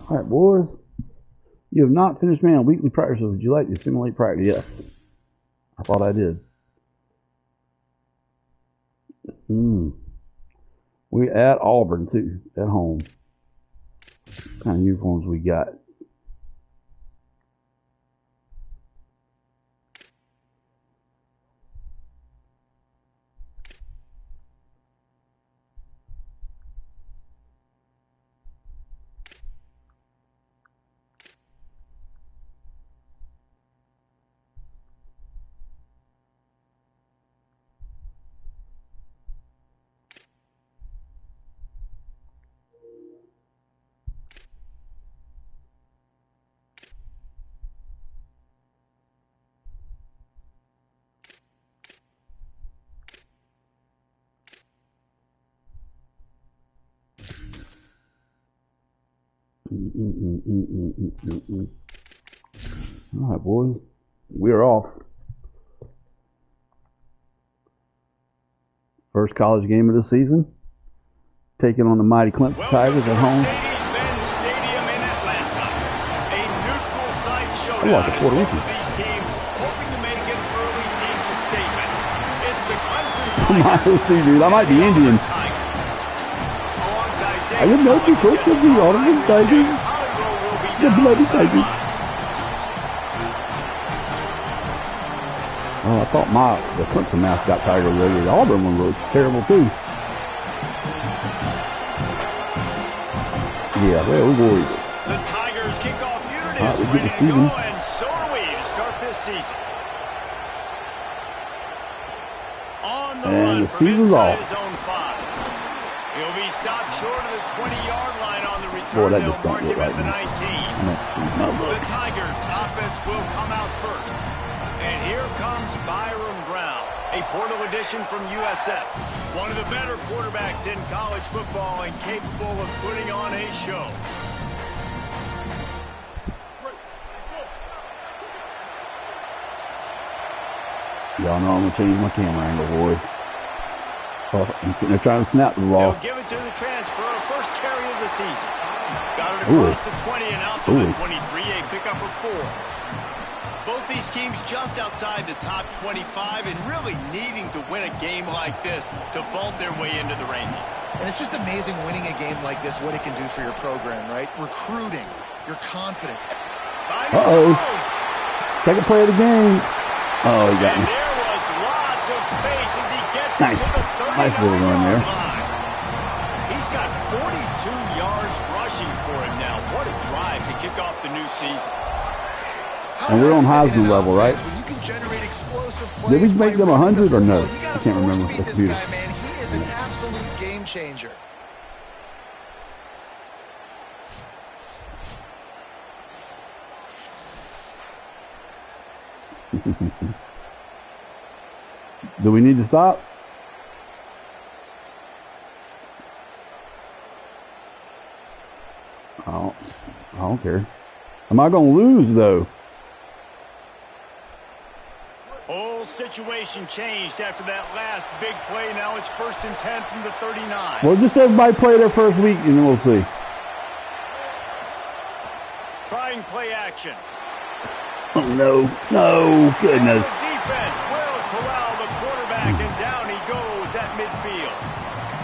All right, boys. You have not finished me on weekly practice. Would you like to simulate practice? Yes. I thought I did. We're at Auburn, too, at home. What kind of uniforms we got? All right, boys. We're off. First college game of the season. Taking on the mighty Clemson Tigers at home. I like the Puerto Rican. Dude, I might be Indian. I didn't know if you coach of the Auburn Tigers. The bloody Tigers. Oh, I thought the Clemson mascot Tiger was the Auburn one was terrible too. Yeah, well, we worried. The Tigers kickoff unit is ready to go, and so are we to start this season. On the run from inside his own 5. He'll be stopped short of the 20-yard line on the return. They'll mark him at the 19. The Tigers' offense will come out first. And here comes Byron Brown, a portal addition from USF. One of the better quarterbacks in college football and capable of putting on a show. Y'all know I'm going to change my camera angle, boys. They're trying to snap the ball. They'll give it to the transfer, first carry of the season. Got it across the 20 and out to the 23, a pickup of 4. Both these teams just outside the top 25 and really needing to win a game like this to vault their way into the rankings. And it's just amazing winning a game like this, what it can do for your program, right? Recruiting, your confidence. Second play of the game. Oh, he got me. And there was lots of space as he gets Nice. to the 39-yard Nice little run there. line. He's got 42 yards rushing for him now. What a drive to kick off the new season. And we're on Heisman level, right? Did we make them 100 or no? I can't remember. That's beautiful. He is an absolute game changer. Do we need to stop? I don't care. Am I going to lose, though? Whole situation changed after that last big play. Now it's 1st and 10 from the 39. Well, just everybody play their first week, and then we'll see. Trying play action. Oh, no. No, goodness. And the defense will corral the quarterback, and down he goes at midfield.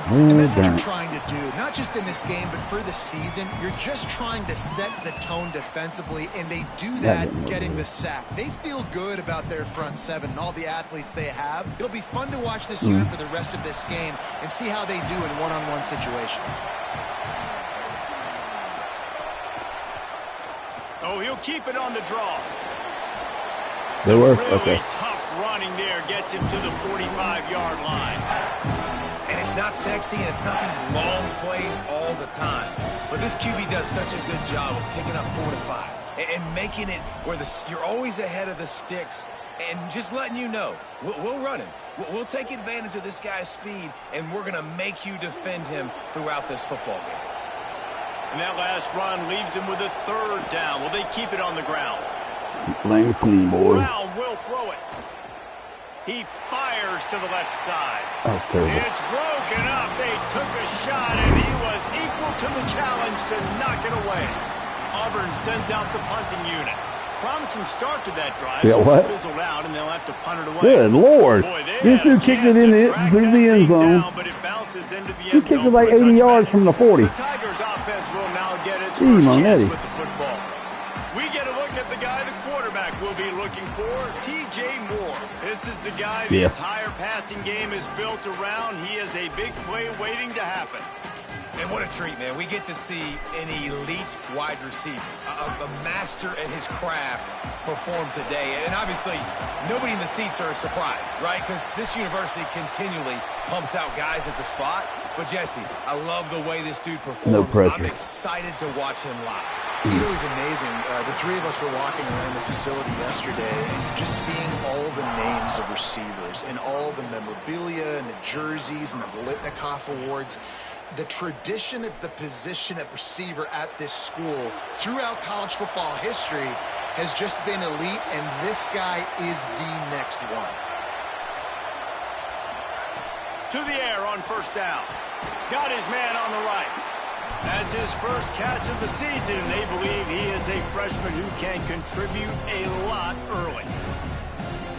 And that's what you're trying to do, not just in this game, but for the season. You're just trying to set the tone defensively, and they do that getting the sack. They feel good about their front seven and all the athletes they have. It'll be fun to watch this unit for the rest of this game and see how they do in one-on-one situations. Oh, he'll keep it on the draw. They were? Really Okay. tough running there gets him to the 45-yard line. And it's not sexy, and it's not these long plays all the time. But this QB does such a good job of picking up 4 to 5 and making it where you're always ahead of the sticks and just letting you know, we'll run him. We'll take advantage of this guy's speed, and we're going to make you defend him throughout this football game. And that last run leaves him with a 3rd down. Will they keep it on the ground? Playing clean, boys. Brown will throw it. He fires to the left side. Oh, terrible. It's broken up. They took a shot, and he was equal to the challenge to knock it away. Auburn sends out the punting unit. Promising start to that drive. Yeah, what? Fizzled out, and they'll have to punt it away. Good Lord. Boy, This dude kicked it through the end zone. Down, but it bounces into the He end kicked zone it like 80 yards from the 40. The Tigers offense will now get its first chance with the football. We get a look at the guy the quarterback will be looking for, T.J. Moore. This is the guy the entire passing game is built around. He is a big play waiting to happen. And what a treat, man. We get to see an elite wide receiver, a master at his craft perform today. And obviously, nobody in the seats are surprised, right? Because this university continually pumps out guys at the spot. But, Jesse, I love the way this dude performs. No pressure. I'm excited to watch him live. You know, it was amazing. The three of us were walking around the facility yesterday and just seeing all the names of receivers and all the memorabilia and the jerseys and the Biletnikoff Awards. The tradition of the position at receiver at this school throughout college football history has just been elite, and this guy is the next one. To the air on first down. Got his man on the right. That's his first catch of the season, and they believe he is a freshman who can contribute a lot early.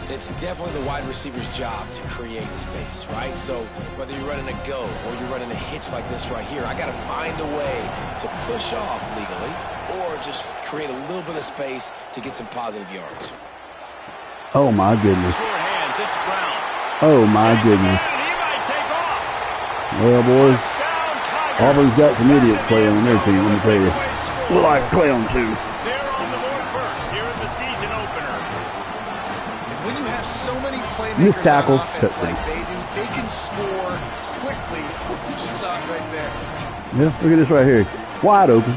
It's definitely the wide receiver's job to create space, right? So whether you're running a go or you're running a hitch like this right here, I got to find a way to push off legally or just create a little bit of space to get some positive yards. Oh, my goodness. Short hands, it's Brown. Oh, my goodness. He might take off. Well, boys, Touchdown, Tigers. Auburn's got some idiots playing on their team, let me tell you. We're like clown too. They're on the board first here in the season opener. When you have so many playmakers tackles, on offense like they do, they can score quickly. You just saw it right there. Yeah, look at this right here. Wide open.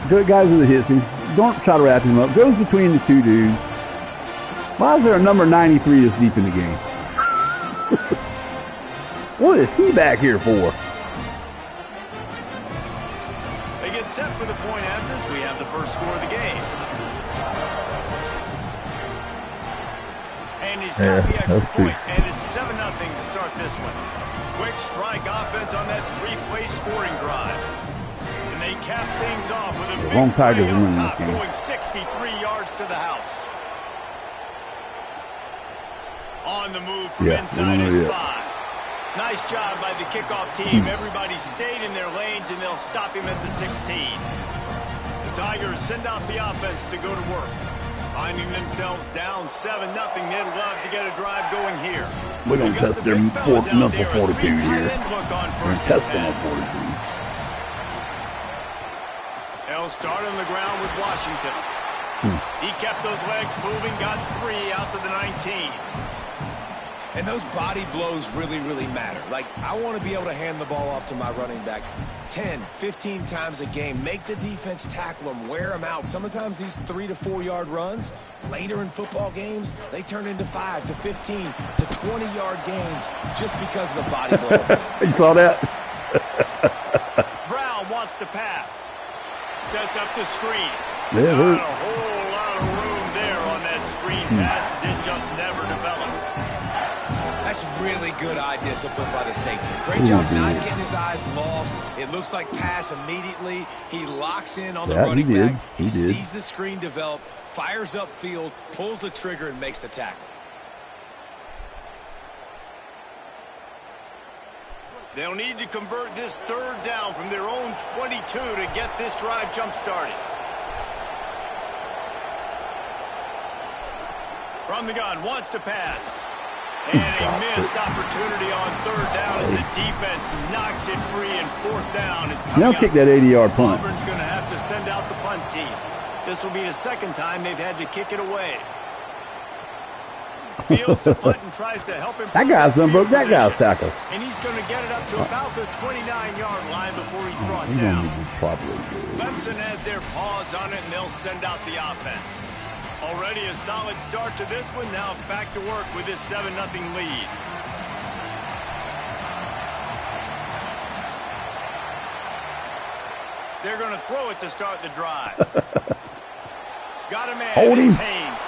Good guys with the hits him. Don't try to wrap him up. Goes between the two dudes. Why is there a number 93 this deep in the game? What is he back here for? They get set for the point afters. We have the first score of the game. And he's got the extra point, and it's 7-0 to start this one. Quick strike offense on that three-play scoring drive. And they cap things off with a big Tigers play winning up top, this game. going 63 yards to the house. On the move from inside his 5. Nice job by the kickoff team. Everybody stayed in their lanes, and they'll stop him at the 16. The Tigers send out the offense to go to work. Finding themselves down 7-0, they'd love to get a drive going here. We're going to test their mental fortitude here. We're going to test their fortitude. They'll start on the ground with Washington. He kept those legs moving, got 3 out to the 19. And those body blows really, really matter. Like, I want to be able to hand the ball off to my running back 10, 15 times a game. Make the defense tackle them, wear them out. Sometimes these 3 to 4 yard runs, later in football games, they turn into 5 to 15 to 20 yard gains just because of the body blow. You saw that? Brown wants to pass. Sets up the screen. Yeah, Not a whole lot of room there on that screen pass. It just never developed. That's really good eye discipline by the safety. Great job not getting his eyes lost. It looks like pass immediately. He locks in on the running back. He sees the screen develop, fires upfield, pulls the trigger, and makes the tackle. They'll need to convert this third down from their own 22 to get this drive jump-started. From the gun, wants to pass. And a missed opportunity on third down as the defense knocks it free, and fourth down is coming Now up. kick that 80-yard punt. Auburn's going to have to send out the punt team. This will be the second time they've had to kick it away. Fields to punt and tries to help him. That guy's done broke that guy's tackle. And he's going to get it up to about the 29-yard line before he's brought down. Clemson has their paws on it, and they'll send out the offense. Already a solid start to this one. Now back to work with this 7-0 lead. They're going to throw it to start the drive. Got a man. Hold him. Haynes.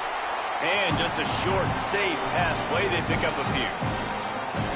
And just a short, safe pass play. They pick up a few.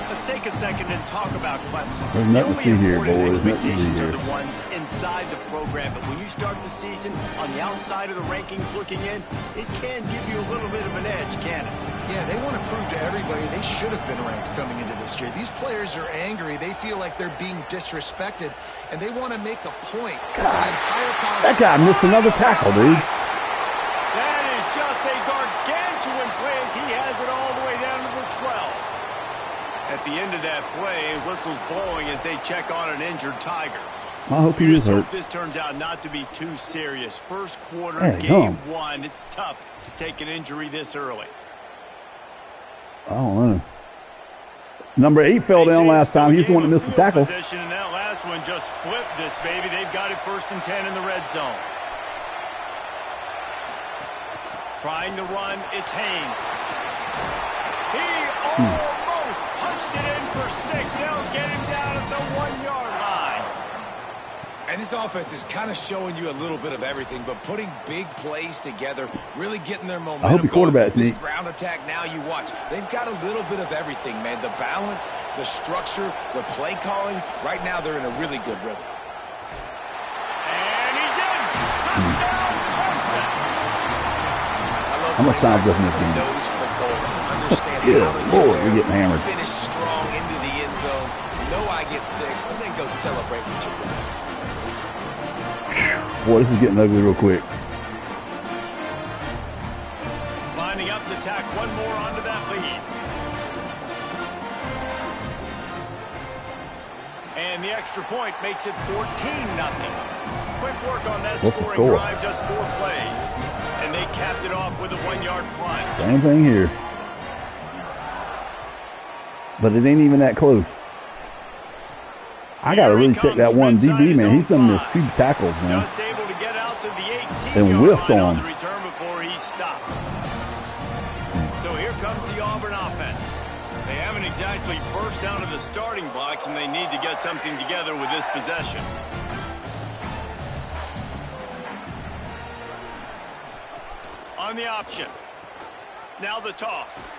A Let's take a second and talk about Clemson. There's nothing to see here, boys. Expectations are the ones inside the program, but when you start the season on the outside of the rankings looking in, it can give you a little bit of an edge, can it? Yeah, they want to prove to everybody they should have been ranked coming into this year. These players are angry. They feel like they're being disrespected, and they want to make a point to the entire college. That guy missed another tackle, dude. That is just a gargantuan play as he has it all the way down to the 12. At the end of that play, whistles blowing as they check on an injured Tiger. I hope he is hurt. This turns out not to be too serious. First quarter, Hey, game 1. It's tough to take an injury this early. I don't know. Number 8 fell down last time. He's the one that missed the tackle. Position, and that last one just flipped this baby. They've got it 1st and 10 in the red zone. Trying to run, it's Haynes. He almost punched it in for 6. They'll get him down at the 1-yard line. And this offense is kind of showing you a little bit of everything, but putting big plays together, really getting their momentum. I hope the quarterback's this neat. ground attack now you watch. They've got a little bit of everything, man. The balance, the structure, the play calling. Right now they're in a really good rhythm. And he's in. Touchdown, Clemson. How much time left in this game? Yeah, boy, we're getting hammered. Finish strong into the end zone. Know I get 6, and then go celebrate with your boys. Boy, this is getting ugly real quick. Lining up to tack one more onto that lead. And the extra point makes it 14-0. Quick work on that scoring drive, just 4 plays. And they capped it off with a 1-yard punt. Same thing here. But it ain't even that close. I got to really check that one DB, man. He's done missed 2 tackles, man. Just able to get out to the 18-yard And whiffed line on the return before he stopped. So here comes the Auburn offense. They haven't exactly burst out of the starting blocks, and they need to get something together with this possession. On the option. Now the toss.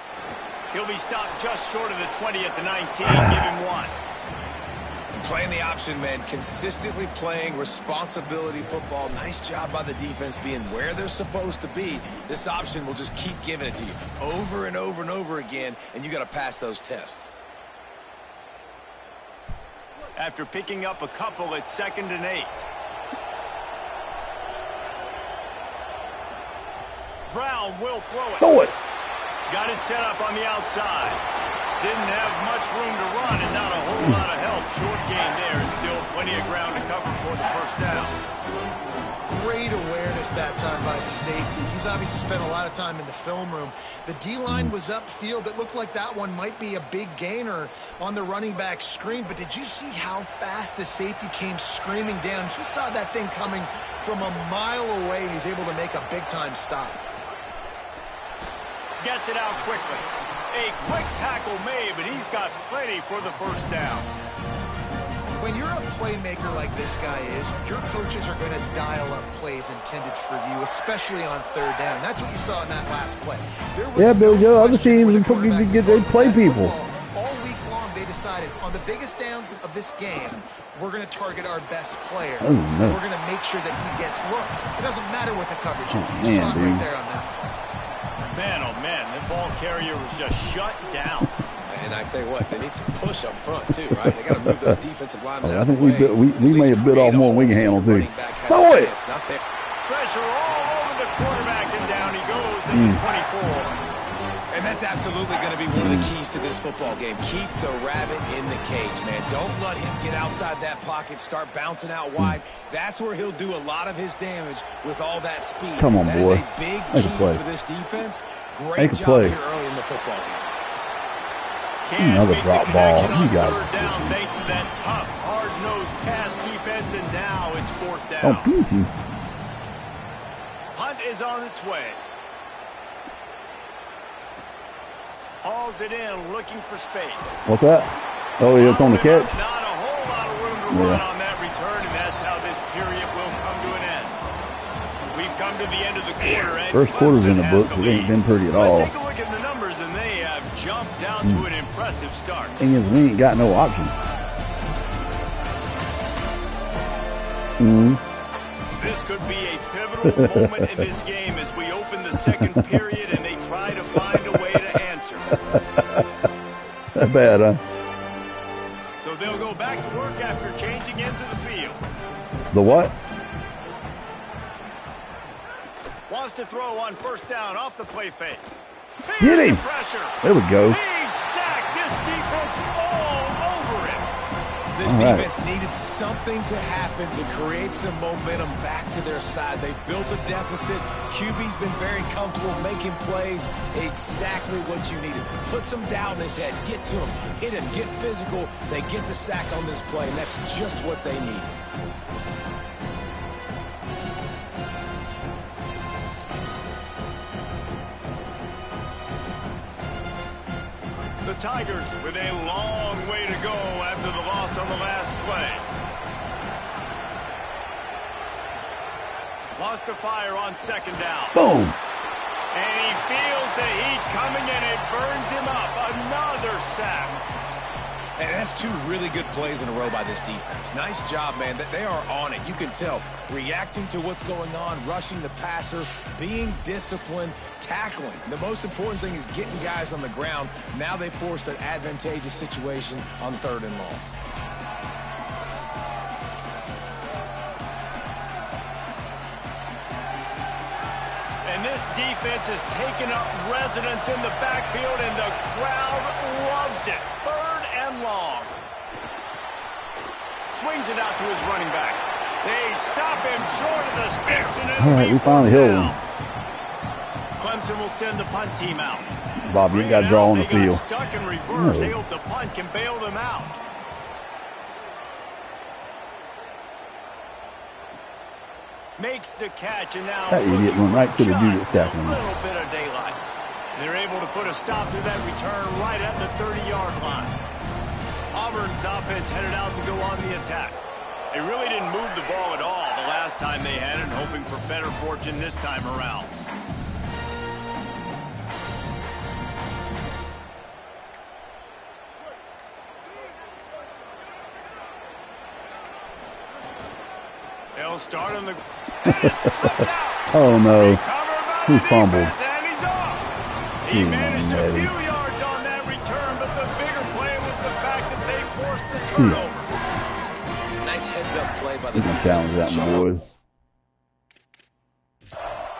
He'll be stopped just short of the 20 at the 19. Give him 1. Playing the option, man. Consistently playing responsibility football. Nice job by the defense being where they're supposed to be. This option will just keep giving it to you over and over and over again, and you got to pass those tests. After picking up a couple, it's 2nd and 8. Brown will throw it. Throw it. Got it set up on the outside. Didn't have much room to run and not a whole lot of help. Short gain there and still plenty of ground to cover for the 1st down. Great awareness that time by the safety. He's obviously spent a lot of time in the film room. The D-line was upfield. It looked like that one might be a big gainer on the running back screen. But did you see how fast the safety came screaming down? He saw that thing coming from a mile away, and he's able to make a big-time stop. Gets it out quickly. A quick tackle made, but he's got plenty for the 1st down. When you're a playmaker like this guy is, your coaches are going to dial up plays intended for you, especially on 3rd down. That's what you saw in that last play. Billy Joe, other teams, they play people. All week long, they decided on the biggest downs of this game, we're going to target our best player. Oh, no. We're going to make sure that he gets looks. It doesn't matter what the coverage is. Oh, You man, saw it dude. right there on that play. Man, oh man, that ball carrier was just shut down. And I tell you what, they need some push up front too, right? They got to move the defensive linemen out I of the think way. we may have bit off more than we can handle, too. Throw it! Pressure all over the quarterback, and down he goes at the 24. And that's absolutely going to be one of the keys to this football game. Keep the rabbit in the cage, man. Don't let him get outside that pocket, start bouncing out wide. That's where he'll do a lot of his damage with all that speed. Come on, that boy. That is a big key for this defense. Great job here early in the football game. Another drop ball. You got it. Down thanks to that tough, hard-nosed pass defense, and now it's 4th down. Oh, Hunt is on its way. Hauls it in, looking for space. What's that? Oh, it's on the catch. Not a whole lot of room to run on that return, and that's how this period will come to an end. We've come to the end of the quarter. And First quarter's in the books. It ain't been pretty at all. Let's take a look at the numbers, and they have jumped out to an impressive impressive start. Thing is, we ain't got no options. This could be a pivotal moment in this game as we open the second period and they try to find a way to answer. That bad, huh? So they'll go back to work after changing into the field. The what? Wants to throw on first down off the play fake. Get him! Pressure. There we go. He's sacked. This defense all over him. This defense needed something to happen to create some momentum back to their side. They built a deficit. QB's been very comfortable making plays. Exactly what you needed. Put some doubt in his head. Get to him. Hit him. Get physical. They get the sack on this play, and that's just what they need. The Tigers with a long way to go after the loss on the last play. Wants to fire on second down. Boom. And he feels the heat coming and it burns him up. Another sack. And that's two really good plays in a row by this defense. Nice job, man. They are on it. You can tell. Reacting to what's going on, rushing the passer, being disciplined, tackling. The most important thing is getting guys on the ground. Now they forced an advantageous situation on 3rd and long. And this defense has taken up residence in the backfield, and the crowd loves it. 3rd and long. Swings it out to his running back. They stop him short of the sticks, and all right, we finally hit him. Clemson will send the punt team out. Bob, you got to draw on the field. Stuck in reverse. They hope the punt can bail them out. Makes the catch, and now that idiot went right to the dude that's tackling him. A little bit of daylight. They're able to put a stop to that return right at the 30-yard line. Auburn's offense headed out to go on the attack. They really didn't move the ball at all the last time they had it, hoping for better fortune this time around. They'll start on the... Oh, no. He fumbled. And he's off. He managed a few yards on that return, but the bigger play was the fact that they forced the turnover. Nice heads-up play by the defense.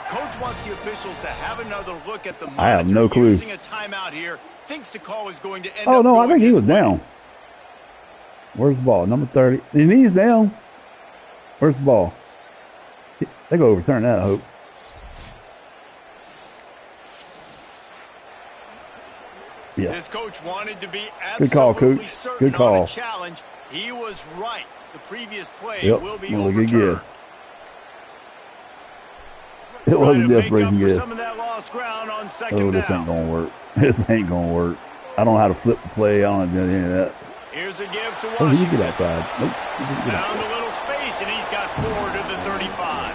Coach wants the officials to have another look at the monitor. I have no clue. Using a timeout here, thinks the call is going to end up no, I think he was down. Where's the ball? Number 30. He's down. Where's the ball? They go overturn that, I hope. Yeah. This coach wanted to be good call, Coach. Good call. Challenge. He was right. The previous play will be overturned. It wasn't just breaking good. Some of that lost ground on second down. This ain't gonna work. This ain't gonna work. I don't know how to flip the play. I don't know any of that. Here's a give to Washington. He get outside. Nope. Found a little space, and he's got 4 to the 35.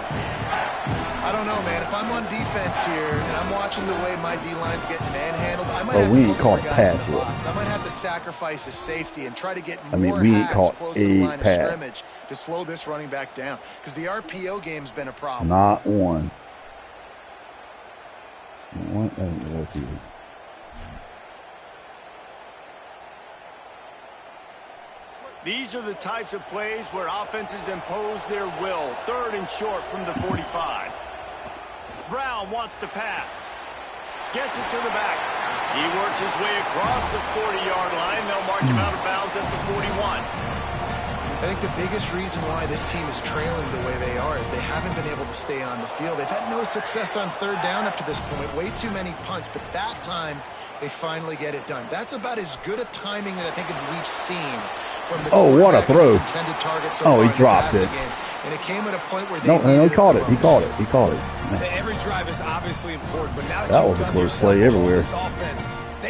I don't know, man. If I'm on defense here and I'm watching the way my D-line's getting manhandled, I might have to put more guys in the box. I might have to sacrifice a safety and try to get more hacks close to the line of scrimmage to slow this running back down. Because the RPO game's been a problem. Not one. What? I don't know what's either. These are the types of plays where offenses impose their will. 3rd and short from the 45. Brown wants to pass. Gets it to the back. He works his way across the 40-yard line. They'll mark him out of bounds at the 41. I think the biggest reason why this team is trailing the way they are is they haven't been able to stay on the field. They've had no success on 3rd down up to this point. Way too many punts, but that time they finally get it done. That's about as good a timing that I think we've seen from the what a throw. Intended target so he dropped it. Game. And it came at a point where he caught it. He caught it. He caught it. Every drive is obviously important, but now that was a close play everywhere.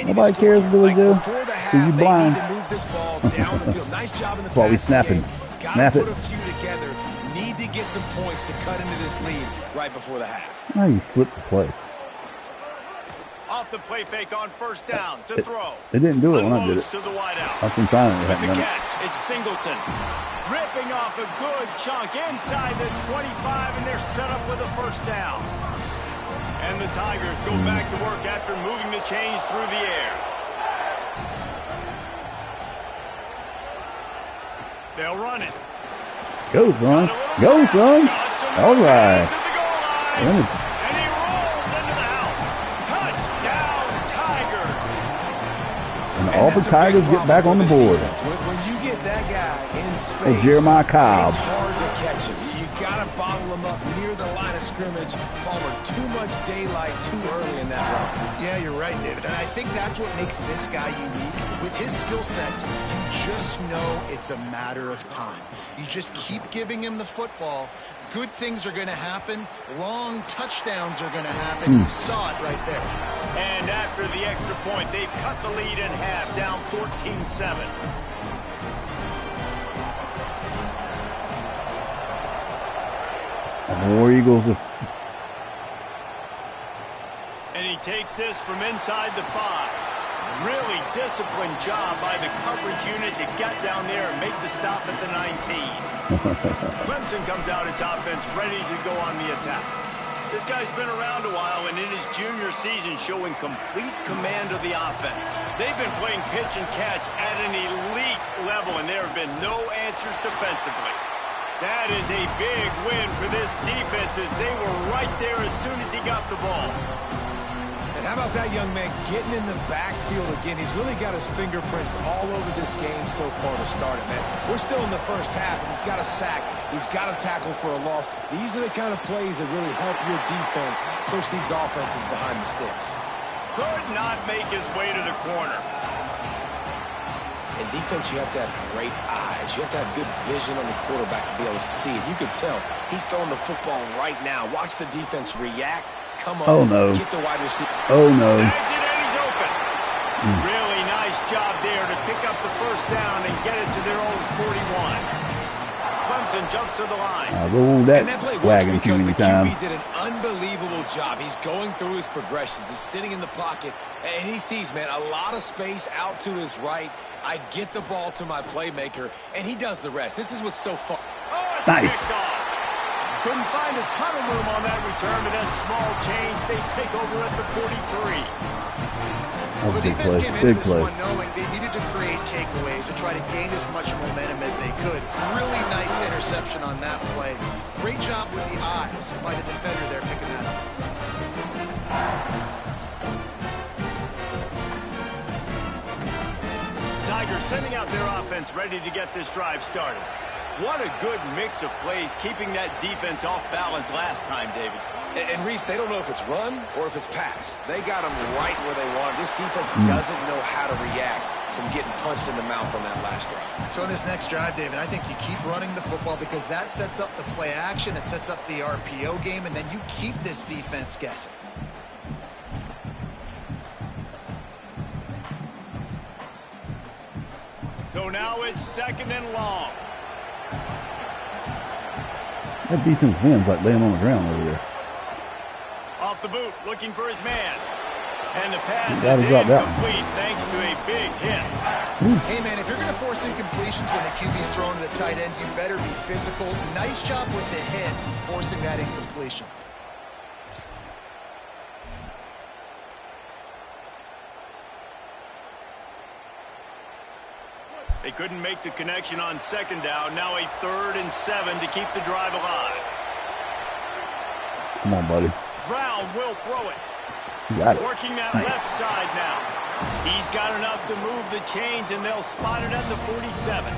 Nobody cares what we do. He's blind. Nice job in the That's why we snapping. Snap it. Put a few together. Need to get some points to cut into this lead right before the half. How you flip the play? the play fake on first down to throw. They didn't do it when I did it. To the wideout. I've been trying to. With the catch, it's Singleton. Ripping off a good chunk inside the 25, and they're set up with a first down. And the Tigers go back to work after moving the chains through the air. They'll run it. Go, son. Go, son. All right. And he rolls into the house. Touchdown, Tigers. And all the Tigers get back on the board. When you get that guy in space, oh, Jeremiah Cobb. It's hard to catch him. You got to bottle him up near the line of scrimmage. Palmer, too much daylight too early in that run. Yeah, you're right, David. And I think that's what makes this guy unique. With his skill sets, you just know it's a matter of time. You just keep giving him the football. Good things are going to happen. Long touchdowns are going to happen. You saw it right there. And after the extra point, they've cut the lead in half, down 14-7. More Eagles. And he takes this from inside the 5. Really disciplined job by the coverage unit to get down there and make the stop at the 19. Clemson comes out its offense ready to go on the attack. This guy's been around a while and in his junior season showing complete command of the offense. They've been playing pitch and catch at an elite level, and there have been no answers defensively. That is a big win for this defense as they were right there as soon as he got the ball. And how about that young man getting in the backfield again? He's really got his fingerprints all over this game so far to start it, man. We're still in the first half, and he's got a sack. He's got a tackle for a loss. These are the kind of plays that really help your defense push these offenses behind the sticks. Could not make his way to the corner. In defense, you have to have great eyes. You have to have good vision on the quarterback to be able to see it. You can tell he's throwing the football right now. Watch the defense react. Come on. Oh, no. Get the wide receiver. Oh, no. Snags it and he's open. Really nice job there to pick up the first down and get it to their own 41. Clemson jumps to the line. I rolled that play wagon too because many the times. QB did an unbelievable job. He's going through his progressions. He's sitting in the pocket, and he sees, man, a lot of space out to his right. I get the ball to my playmaker, and he does the rest. This is what's so fun. Oh, it's Nice. picked off. Couldn't find a ton of room on that return, but that small change, they take over at the 43. Well, the Big defense play. came into Big this play. one knowing they needed to create takeaways to try to gain as much momentum as they could. Really nice interception on that play. Great job with the eyes by the defender there picking that up. Tigers sending out their offense ready to get this drive started. What a good mix of plays, keeping that defense off balance last time, David. And Reese, they don't know if it's run or if it's pass. They got them right where they want. This defense doesn't know how to react from getting punched in the mouth on that last drive. So in this next drive, David, I think you keep running the football because that sets up the play action, it sets up the RPO game, and then you keep this defense guessing. So now it's second and long. That defense wins like laying on the ground over there. Off the boot, looking for his man. And the pass is Gotta drop that one. incomplete thanks to a big hit. Hey, man, if you're going to force incompletions when the QB's thrown to the tight end, you better be physical. Nice job with the hit, forcing that incompletion. They couldn't make the connection on second down. Now a 3rd and 7 to keep the drive alive. Come on, buddy. Brown will throw it. You got it. Working that Nice. left side now. He's got enough to move the chains, and they'll spot it at the 47.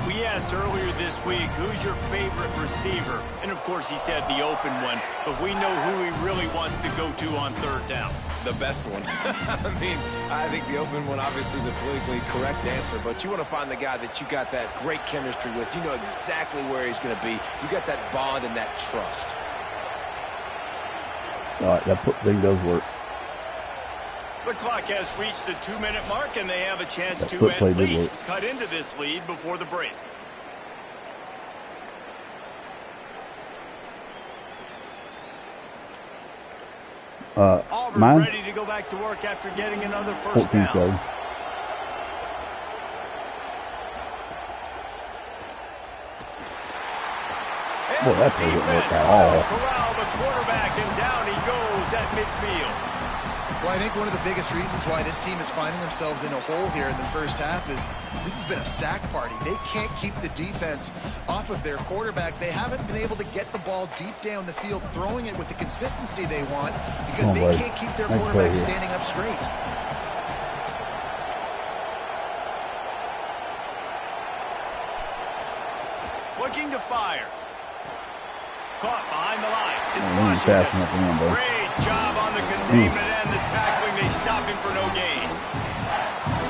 We asked earlier this week, who's your favorite receiver? And, of course, he said the open one. But we know who he really wants to go to on 3rd down. The best one. I mean, I think the open one, obviously the politically correct answer, but you want to find the guy that you got that great chemistry with. You know exactly where he's going to be. You got that bond and that trust. All right, that thing does work. The clock has reached the 2-minute mark, and they have a chance That to foot at play did least work. cut into this lead before the break. Auburn mine? ready to go back to work after getting another first down. 14-7. Boy, that doesn't work at all. Corral the quarterback, and down he goes at midfield. Well, I think one of the biggest reasons why this team is finding themselves in a hole here in the first half is this has been a sack party. They can't keep the defense off of their quarterback. They haven't been able to get the ball deep down the field, throwing it with the consistency they want because they can't keep their quarterback standing up straight. Looking to fire. Caught behind the line. It's Washington. Great job on the containment and the tackling. They stop him for no gain.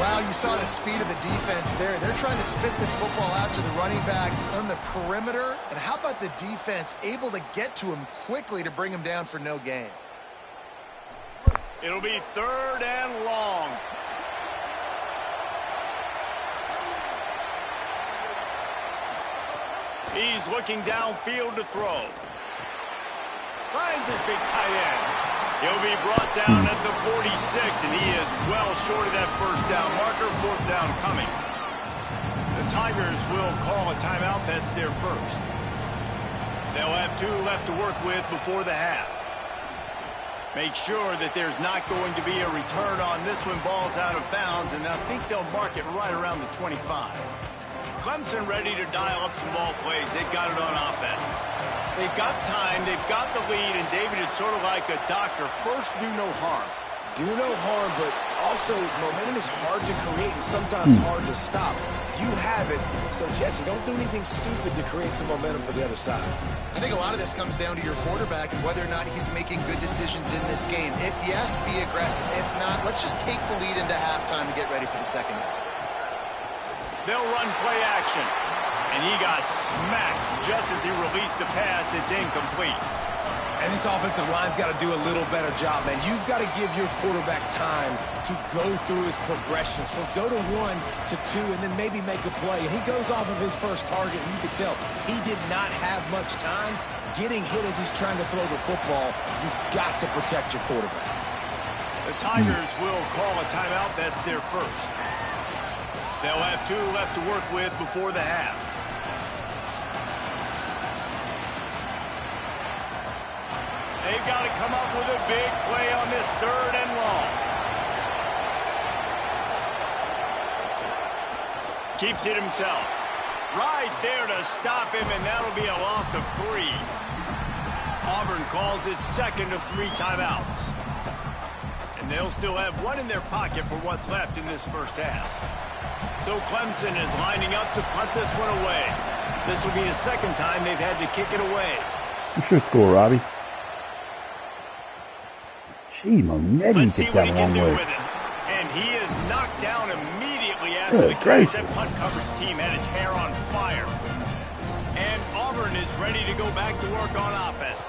Wow, you saw the speed of the defense there. They're trying to spit this football out to the running back on the perimeter. And how about the defense able to get to him quickly to bring him down for no gain? It'll be 3rd and long. He's looking downfield to throw. Finds his big tight end. He'll be brought down at the 46, and he is well short of that first down marker. 4th down coming. The Tigers will call a timeout. That's their first. They'll have 2 left to work with before the half. Make sure that there's not going to be a return on this when ball's out of bounds, and I think they'll mark it right around the 25. Clemson ready to dial up some ball plays. They've got it on offense. They've got time. They've got the lead. And, David, it's sort of like a doctor. First, do no harm. Do no harm, but also momentum is hard to create and sometimes hard to stop. You have it. So, Jesse, don't do anything stupid to create some momentum for the other side. I think a lot of this comes down to your quarterback and whether or not he's making good decisions in this game. If yes, be aggressive. If not, let's just take the lead into halftime and get ready for the second half. They'll run play action. And he got smacked just as he released the pass. It's incomplete. And this offensive line's got to do a little better job, man. You've got to give your quarterback time to go through his progressions. From go to 1 to 2 and then maybe make a play. And he goes off of his first target, and you can tell he did not have much time getting hit as he's trying to throw the football. You've got to protect your quarterback. The Tigers will call a timeout. That's their first. They'll have 2 left to work with before the half. They've got to come up with a big play on this 3rd and long. Keeps it himself. Right there to stop him, and that'll be a loss of 3. Auburn calls it 2nd of 3 timeouts. And they'll still have 1 in their pocket for what's left in this first half. So Clemson is lining up to punt this one away. This will be the 2nd time they've had to kick it away. What's your score, Robbie? Gee, Let's see what he can do with it. And he is knocked down immediately after the catch. That punt coverage team had its hair on fire. And Auburn is ready to go back to work on offense.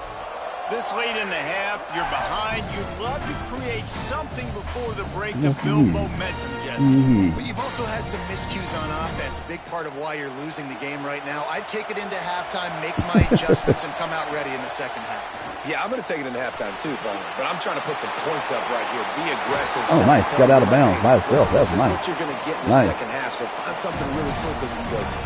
This late in the half, you're behind. You'd love to create something before the break to build momentum, Jesse. But you've also had some miscues on offense. Big part of why you're losing the game right now. I'd take it into halftime, make my adjustments, and come out ready in the second half. Yeah, I'm going to take it into halftime too, but I'm trying to put some points up right here. Be aggressive. Oh, nice. Got out of bounds by itself. That was nice. This is what you're going to get in the second half, so find something really quick that you can go to.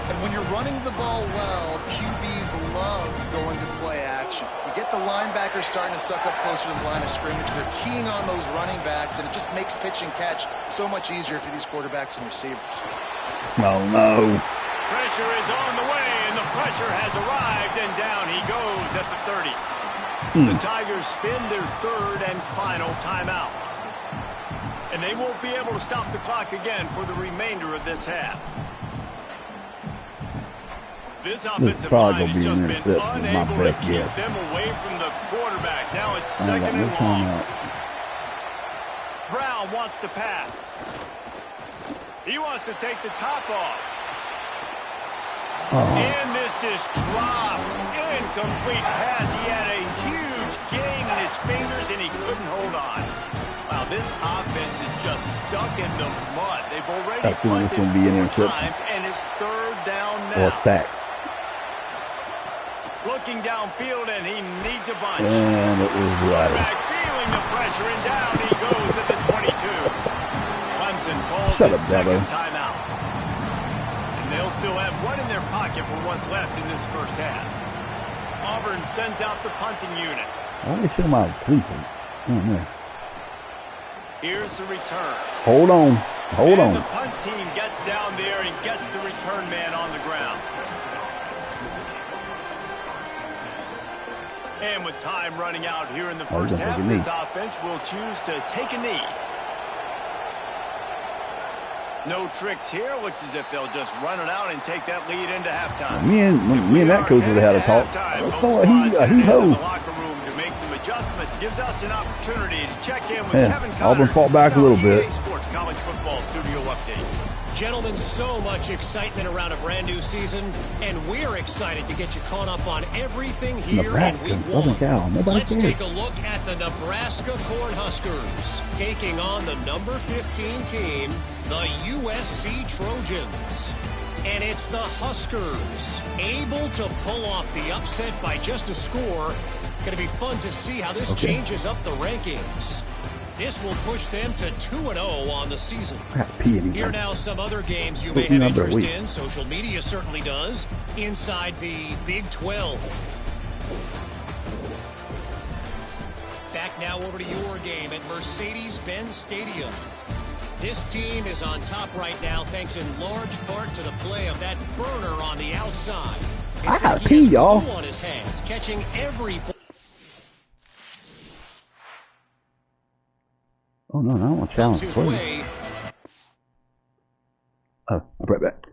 And when you're running the ball well, QBs love going to play action. You get the linebackers starting to suck up closer to the line of scrimmage. They're keying on those running backs, and it just makes pitch and catch so much easier for these quarterbacks and receivers. Oh, no. Pressure is on the way, and the pressure has arrived, and down he goes at the 30. The Tigers spin their 3rd and final timeout. And they won't be able to stop the clock again for the remainder of this half. This offensive line has just been unable to keep them away from the quarterback. Now it's 2nd and long. Brown wants to pass. He wants to take the top off. And this is dropped. Incomplete pass. He had a huge gain in his fingers, and he couldn't hold on. Wow, this offense is just stuck in the mud. They've already punted 4 times, and it's 3rd down now. Looking downfield, and he needs a bunch. And it was right. feeling the pressure, and down he goes at the 22. Clemson calls Shut his up, second Dabo. timeout. And they'll still have one in their pocket for what's left in this first half. Auburn sends out the punting unit. Why do they show my sleeping? Here's the return. Hold on. Hold on. The punt team gets down there and gets the return man on the ground. And with time running out here in the first half, this offense will choose to take a knee. No tricks here. Looks as if they'll just run it out and take that lead into halftime. Me and that coach would have had a talk. Oh, he ho. Locker room to make some adjustments. Gives us an opportunity to check in with Kevin Connors. Auburn fought back a little bit. EA Sports College Football Studio Update. Gentlemen, so much excitement around a brand new season, and we're excited to get you caught up on everything here in Week 1. Let's take a look at the Nebraska Cornhuskers taking on the number 15 team, the USC Trojans. And it's the Huskers able to pull off the upset by just a score. Going to be fun to see how this changes up the rankings. This will push them to 2-0 on the season. Here now some other games you may have interest in. Social media certainly does. Inside the Big 12. Back now over to your game at Mercedes-Benz Stadium. This team is on top right now thanks in large part to the play of that burner on the outside. I gotta pee, y'all. On his hands, catching every ball. Oh, no, I don't want to challenge his way. Oh, I'll be right back.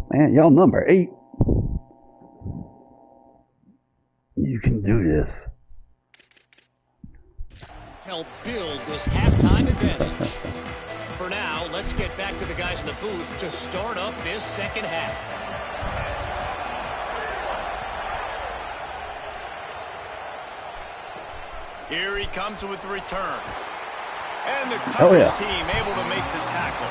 Man, y'all number 8. You can do this. Help build this halftime advantage. For now, let's get back to the guys in the booth to start up this second half. Here he comes with the return. And the coverage team able to make the tackle.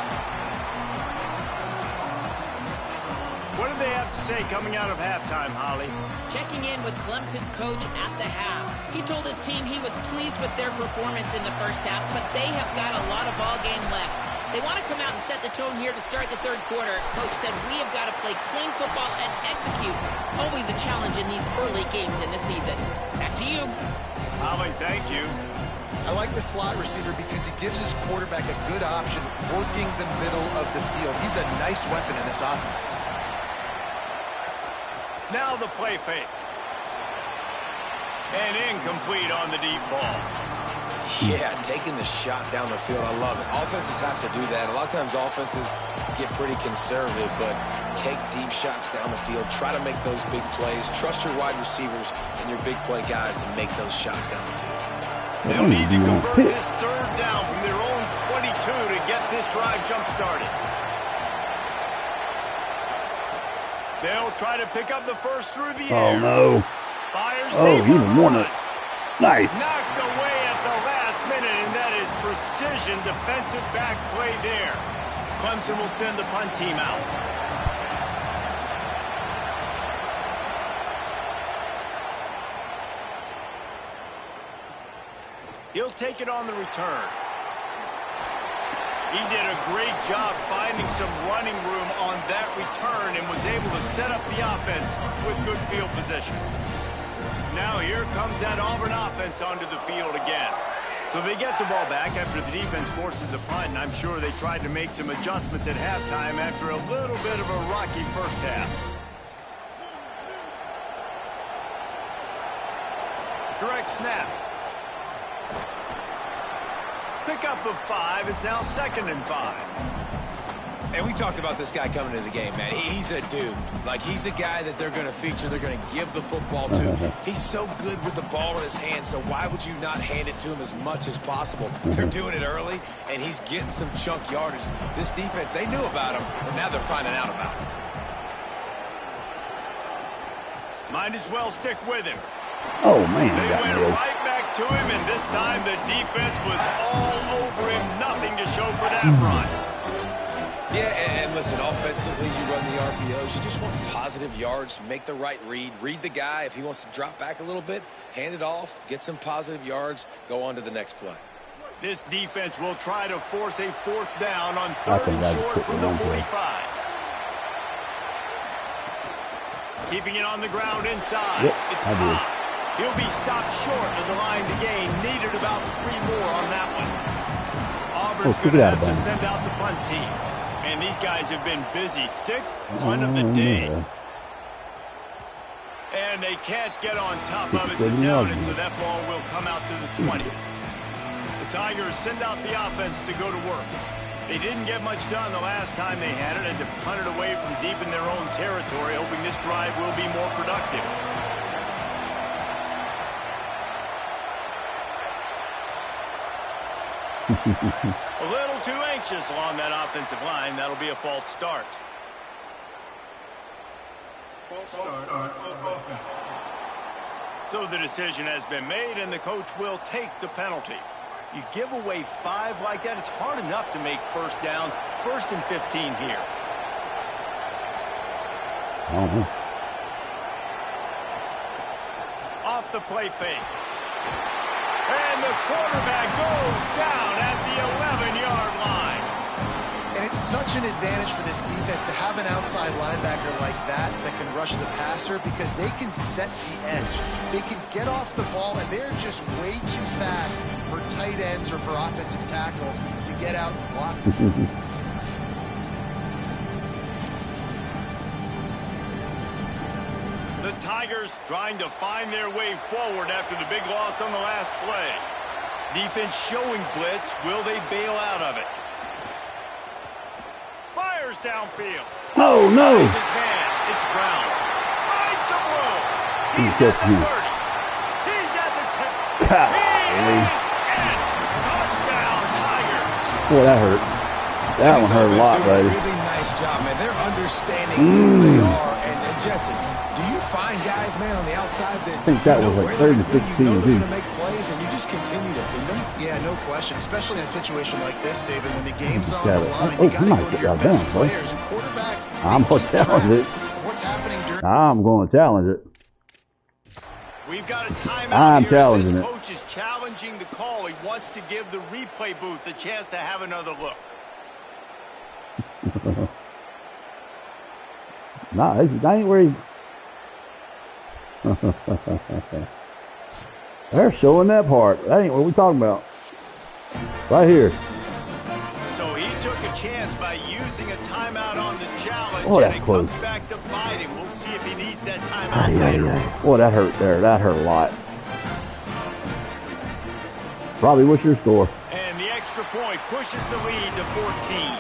What do they have to say coming out of halftime, Holly? Checking in with Clemson's coach at the half. He told his team he was pleased with their performance in the first half, but they have got a lot of ball game left. They want to come out and set the tone here to start the third quarter. Coach said we have got to play clean football and execute. Always a challenge in these early games in the season. Back to you. Holly, thank you. I like the slot receiver because he gives his quarterback a good option working the middle of the field. He's a nice weapon in this offense. Now the play fake. And incomplete on the deep ball. Yeah, taking the shot down the field. I love it. Offenses have to do that. A lot of times offenses get pretty conservative, but take deep shots down the field. Try to make those big plays. Trust your wide receivers and your big play guys to make those shots down the field. They'll need to convert this third down from their own 22 to get this drive jump-started. They'll try to pick up the first through the air. Oh, no. Fires even won it. Nice. Knocked away at the last minute, and that is precision defensive back play there. Clemson will send the punt team out. He'll take it on the return. He did a great job finding some running room on that return and was able to set up the offense with good field position. Now here comes that Auburn offense onto the field again. So they get the ball back after the defense forces a punt, and I'm sure they tried to make some adjustments at halftime after a little bit of a rocky first half. Direct snap. Pickup of 5. It's now 2nd and 5. And we talked about this guy coming into the game, man. He's a dude. Like, he's a guy that they're going to feature. They're going to give the football to. He's so good with the ball in his hand, so why would you not hand it to him as much as possible? They're doing it early, and he's getting some chunk yardage. This defense, they knew about him, but now they're finding out about him. Might as well stick with him. Oh, man. They went right back to him, and this time the defense was all over him. Nothing to show for that run. Yeah, and listen, offensively, you run the RPOs. You just want positive yards, make the right read the guy. If he wants to drop back a little bit, hand it off, get some positive yards, go on to the next play. This defense will try to force a 4th down on 3rd and short from the 45. Keeping it on the ground inside. Yep, it's Cobb. He'll be stopped short of the line to gain. Needed about 3 more on that one. Auburn's going to have to send out the punt team. And these guys have been busy. 6th punt of the day. And they can't get on top of it to down it, so that ball will come out to the 20. The Tigers send out the offense to go to work. They didn't get much done the last time they had it, and to punt it away from deep in their own territory, hoping this drive will be more productive. A little too anxious along that offensive line. That'll be a false start. So the decision has been made, and the coach will take the penalty. You give away 5 like that, it's hard enough to make first downs. 1st and 15 here. Off the play fake. And the quarterback goes down at the 11-yard line. And it's such an advantage for this defense to have an outside linebacker like that can rush the passer, because they can set the edge. They can get off the ball, and they're just way too fast for tight ends or for offensive tackles to get out and block. The Tigers trying to find their way forward after the big loss on the last play. Defense showing blitz. Will they bail out of it? Fires downfield. Oh, no. Finds his man. It's Brown. Finds some room. He's at the 30. He's at the 10. He's in. Touchdown, Tigers. Boy, that hurt. That one hurt a lot, buddy. Really nice job, man. They're understanding who they are. And Jesse, do you find guys, man, on the outside that I think that was like 30 to 16. You know they're going to make plays, and you just continue to feed them? Yeah, no question. Especially in a situation like this, David, when the game's on Yeah, the line, oh, you got to you go might to get your that best done, bud. players. And quarterbacks, I'm going to challenge it. What's happening during... I'm going to challenge it. We've got a timeout I'm here. challenging This it. coach is challenging the call. He wants to give the replay booth a chance to have another look. Nah, that ain't where he... They're showing that part. That ain't what we talking about. Right here. So he took a chance by using a timeout on the challenge, Oh, and that's it close. comes back to bite him. We'll see if he needs that timeout later. Boy, that hurt there. That hurt a lot. Robbie, what's your score? And the extra point pushes the lead to 14.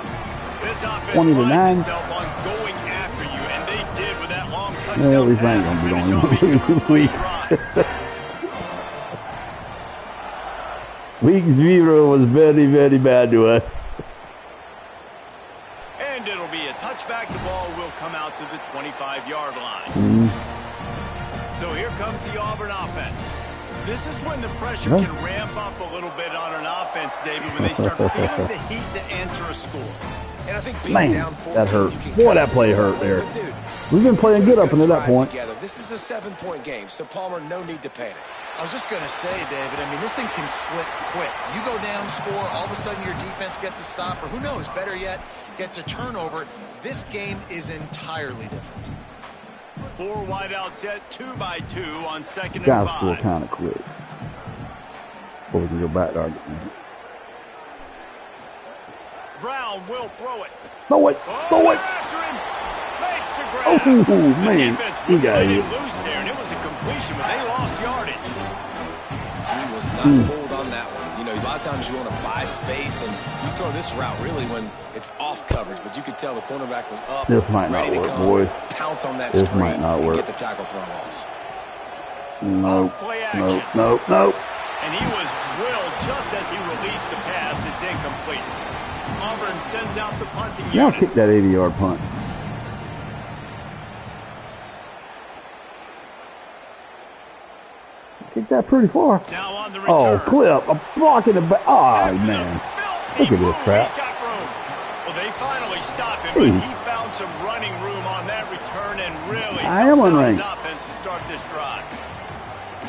This offense 20 to 9. prides itself on going after you, and they did with that long touchdown Well, we pass ain't to gonna finish be off a going. two-play drive. Week 0 was very, very bad to us. And it'll be a touchback. The ball will come out to the 25-yard line. So here comes the Auburn offense. This is when the pressure can ramp up a little bit on an offense, David, when they start feeling the heat to answer a score. And I think being Man, down 14, that hurt. you can Boy, cut that it play from hurt all there. over. Dude, We've been playing good up until that drive point. together. This is a 7-point game, so Palmer, no need to panic. I was just going to say, David, I mean, this thing can flip quick. You go down, score, all of a sudden your defense gets a stop, or who knows, better yet, gets a turnover. This game is entirely different. 4 wide out set, 2 by 2 on 2nd and Guys 5. score kind of quick. Or we can go back there. Brown will throw it. Throw it. Throw it. After him. Makes the grab. Oh, man. He got it loose there, and it was a completion, but they lost yardage. He was not fooled on that one. You know, a lot of times you want to buy space, and you throw this route really when it's off coverage, but you could tell the cornerback was up, this might not ready work, to come, boys. pounce on that this screen might not work. and get the tackle for a loss. Nope. Play action. Nope. And he was drilled just as he released the pass. It's incomplete. Auburn sends out the punting Y'all unit. kick that 80-yard punt. Kick that pretty far. Now on the return. Oh, clip. A block in the back. Oh, man. Look at this crap. He's got room. Well, they finally stopped him, but he found some running room on that return and really I am unranked. his offense to start this drive.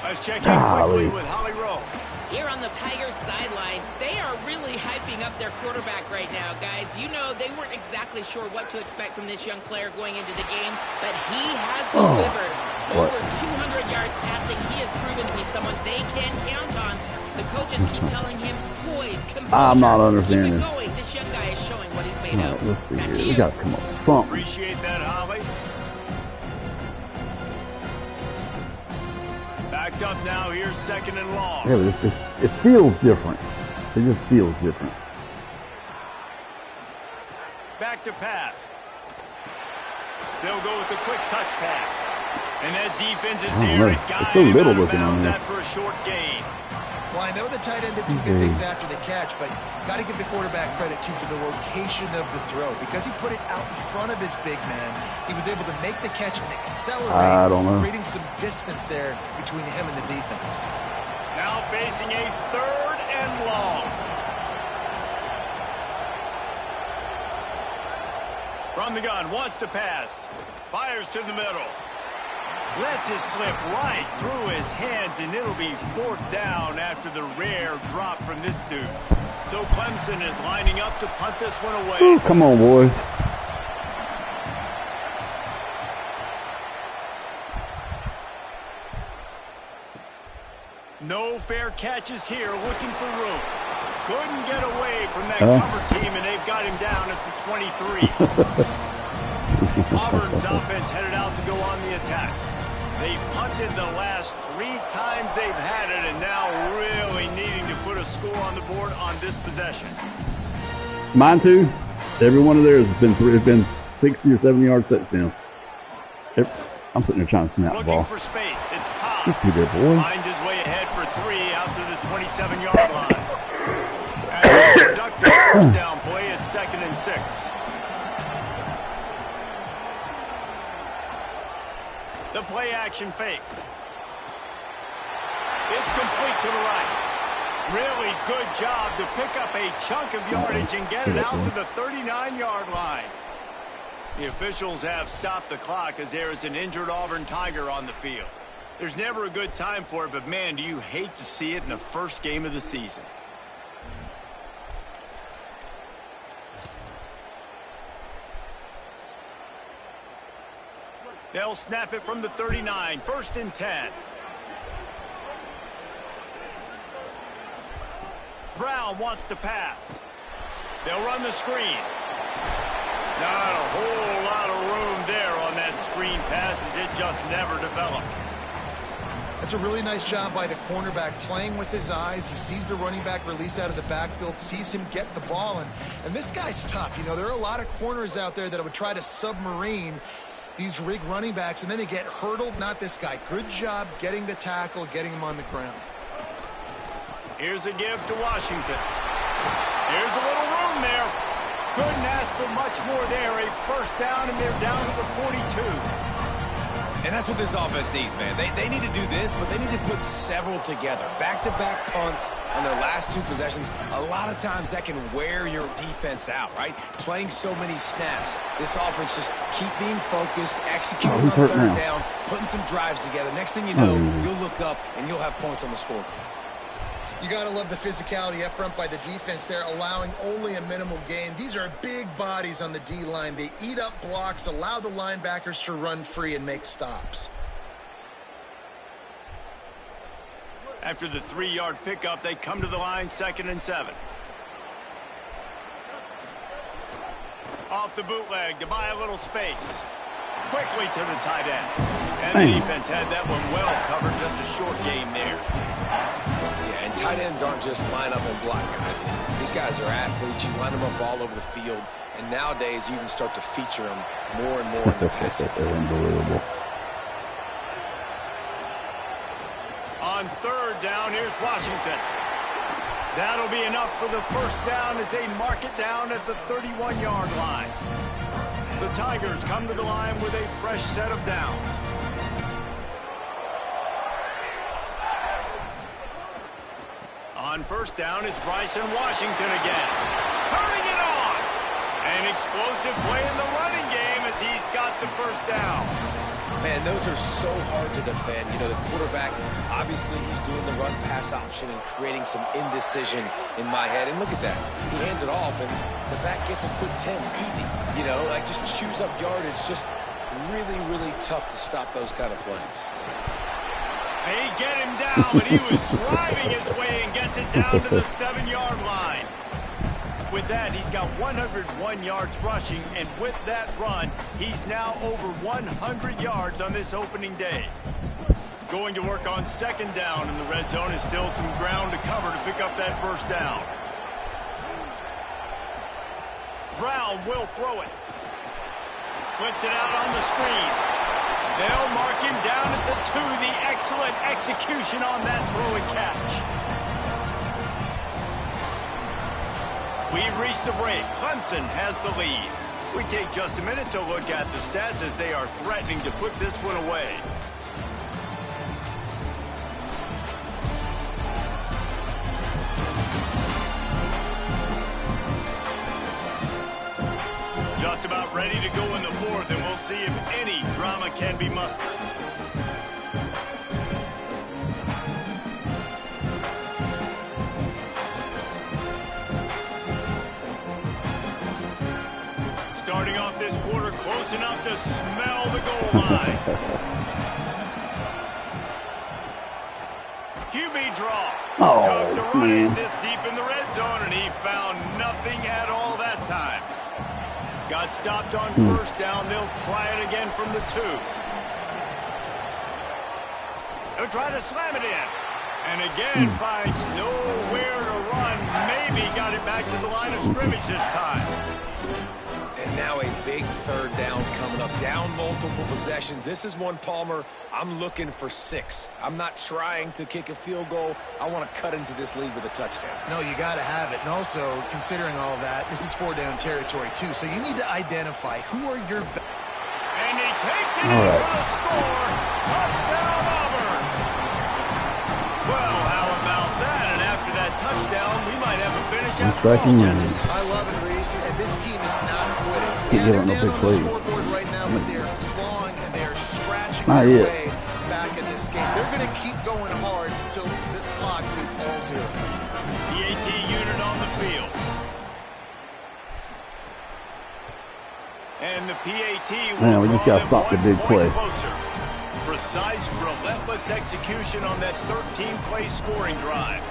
Let's check in quickly with Holly Rowe. Here on the Tigers sideline, they are really hyping up their quarterback right now, guys. You know, they weren't exactly sure what to expect from this young player going into the game, but he has delivered. Over 200 yards passing. He has proven to be someone they can count on. The coaches keep telling him, poise, composure. I'm not understanding. Keep it going. This young guy is showing what he's made of. Let's see Back here. to We you. got to come up with something. Appreciate that, Holly. Backed up now. Here's second and long. Yeah, but it feels different. It just feels different. Back to pass. They'll go with a quick touch pass. And that defense is there to guide so little him out of looking on bounds here. after a short gain. Well, I know the tight end did some good things after the catch, but got to give the quarterback credit, too, for the location of the throw. Because he put it out in front of his big man, he was able to make the catch and accelerate, I don't know. creating some distance there between him and the defense. Now facing a third and long. From the gun, wants to pass. Fires to the middle. Lets it slip right through his hands, and it'll be fourth down after the rare drop from this dude. So Clemson is lining up to punt this one away. Ooh, come on, boys. No fair catches here, looking for room. Couldn't get away from that cover team, and they've got him down at the 23. Auburn's offense headed out to go on the attack. They've punted the last 3 times they've had it, and now really needing to put a score on the board on this possession. Mine too. Every one of theirs has been 60 or 70 yard touchdowns. I'm sitting there trying to snap the Looking ball. for space. It's Cobb. Let's be there, boy. Finds his way ahead for 3 out to the 27-yard line. After a productive first down play, it's 2nd and 6. The play action fake. It's complete to the right. Really good job to pick up a chunk of yardage and get it out to the 39-yard line. The officials have stopped the clock as there is an injured Auburn Tiger on the field. There's never a good time for it, but man, do you hate to see it in the first game of the season. They'll snap it from the 39, 1st and 10. Brown wants to pass. They'll run the screen. Not a whole lot of room there on that screen pass as it just never developed. That's a really nice job by the cornerback playing with his eyes. He sees the running back release out of the backfield, sees him get the ball, and this guy's tough. You know, there are a lot of corners out there that would try to submarine these rig running backs, and then they get hurdled. Not this guy. Good job getting the tackle, getting him on the ground. Here's a give to Washington. There's a little room there. Couldn't ask for much more there. A first down, and they're down to the 42. And that's what this offense needs, man. They need to do this, but they need to put several together. Back-to-back punts on their last 2 possessions. A lot of times that can wear your defense out, right? Playing so many snaps. This offense just keep being focused, executing on 3rd down, putting some drives together. Next thing you know, you'll look up and you'll have points on the scoreboard. You got to love the physicality up front by the defense there, allowing only a minimal gain. These are big bodies on the D-line. They eat up blocks, allow the linebackers to run free and make stops. After the 3-yard pickup, they come to the line, 2nd and 7. Off the bootleg to buy a little space. Quickly to the tight end. And the defense had that one well covered, just a short game there. Yeah, and tight ends aren't just line up and block guys. These guys are athletes. You line them up all over the field. And nowadays, you can start to feature them more and more in the passing game. Unbelievable. On 3rd down, here's Washington. That'll be enough for the first down as they mark it down at the 31-yard line. The Tigers come to the line with a fresh set of downs. On 1st down, it's Bryson Washington again. Turning it on! An explosive play in the running game as he's got the first down. Man, those are so hard to defend. You know, the quarterback, obviously he's doing the run-pass option and creating some indecision in my head. And look at that. He hands it off, and the back gets a quick 10. Easy. You know, like just chews up yardage. Just really, really tough to stop those kind of plays. They get him down, but he was driving his way and gets it down to the 7-yard line. With that, he's got 101 yards rushing, and with that run, he's now over 100 yards on this opening day. Going to work on 2nd down in the red zone is still some ground to cover to pick up that first down. Brown will throw it. Flips it out on the screen. They'll mark him down at the 2. The excellent execution on that throw and catch. We've reached the break. Clemson has the lead. We take just a minute to look at the stats as they are threatening to put this one away. Just about ready to go in the 4th, and we'll see if any drama can be mustered. Starting off this quarter close enough to smell the goal line. QB draw. Tough to run it this deep in the red zone, and he found nothing at all that time. Got stopped on 1st down. They'll try it again from the 2. They'll try to slam it in. And again finds nowhere to run. Maybe got it back to the line of scrimmage this time. And now a big 3rd down coming up. Down multiple possessions. This is one, Palmer, I'm looking for 6. I'm not trying to kick a field goal. I want to cut into this lead with a touchdown. No, you got to have it. And also, considering all of that, this is 4-down territory, too. So you need to identify who are your... And he takes it in for the score. Touchdown, Auburn. Well, how about that? And after that touchdown, we might have a finish after all, Jesse. I love it, Reese. And this team is not quitting. Yeah, they're down on the scoreboard right now, but they're clawing and they're scratching their way back in this game. They're going to keep going hard until this clock reads all zero. PAT unit on the field. And the PAT will we just got to stop the big play. Closer. Precise, relentless execution on that 13-play scoring drive.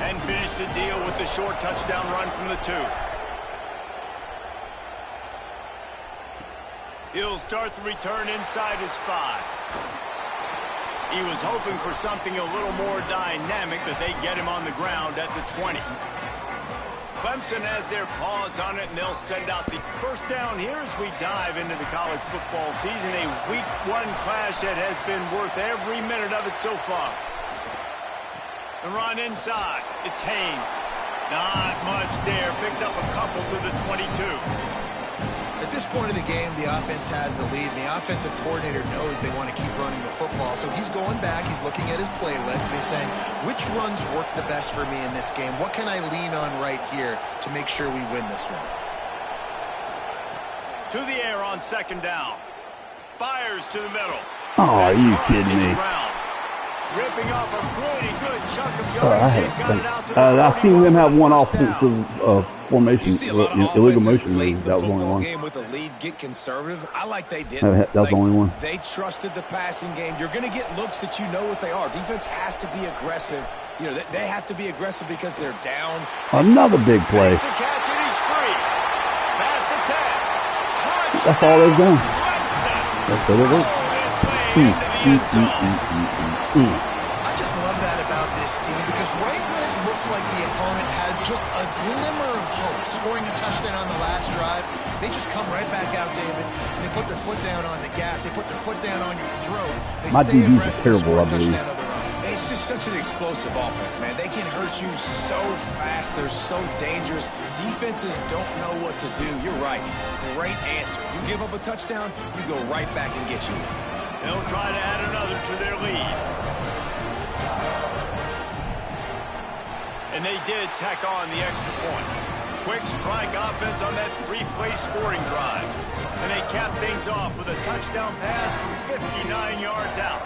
And finish the deal with the short touchdown run from the 2. He'll start the return inside his 5. He was hoping for something a little more dynamic, but they get him on the ground at the 20. Clemson has their paws on it, and they'll send out the first down here as we dive into the college football season. A Week 1 clash that has been worth every minute of it so far. The run inside. It's Haynes. Not much there. Picks up a couple to the 22. At this point of the game, the offense has the lead. And the offensive coordinator knows they want to keep running the football. So he's going back. He's looking at his playlist. He's saying, which runs work the best for me in this game? What can I lean on right here to make sure we win this one? To the air on 2nd down. Fires to the middle. Oh, are you kidding me? ripping off a pretty good chunk of yardage. I've seen them have one offensive formation, illegal motion. That was the only one. Game with a lead, get conservative. I like they did. That was the only one. They trusted the passing game. You're going to get looks that you know what they are. Defense has to be aggressive. You know, they have to be aggressive because they're down. Another big play. That's all they've done. That's all they've done. I just love that about this team because right when it looks like the opponent has just a glimmer of hope, scoring a touchdown on the last drive, they just come right back out, David, and they put their foot down on the gas. They put their foot down on your throat. They My stay DBs aggressive are and score terrible, a I believe. touchdown of their own. It's just such an explosive offense, man. They can hurt you so fast. They're so dangerous. Defenses don't know what to do. You're right. Great answer. You give up a touchdown, you go right back and get you one. They'll try to add another to their lead. And they did tack on the extra point. Quick strike offense on that three-play scoring drive. And they cap things off with a touchdown pass from 59 yards out.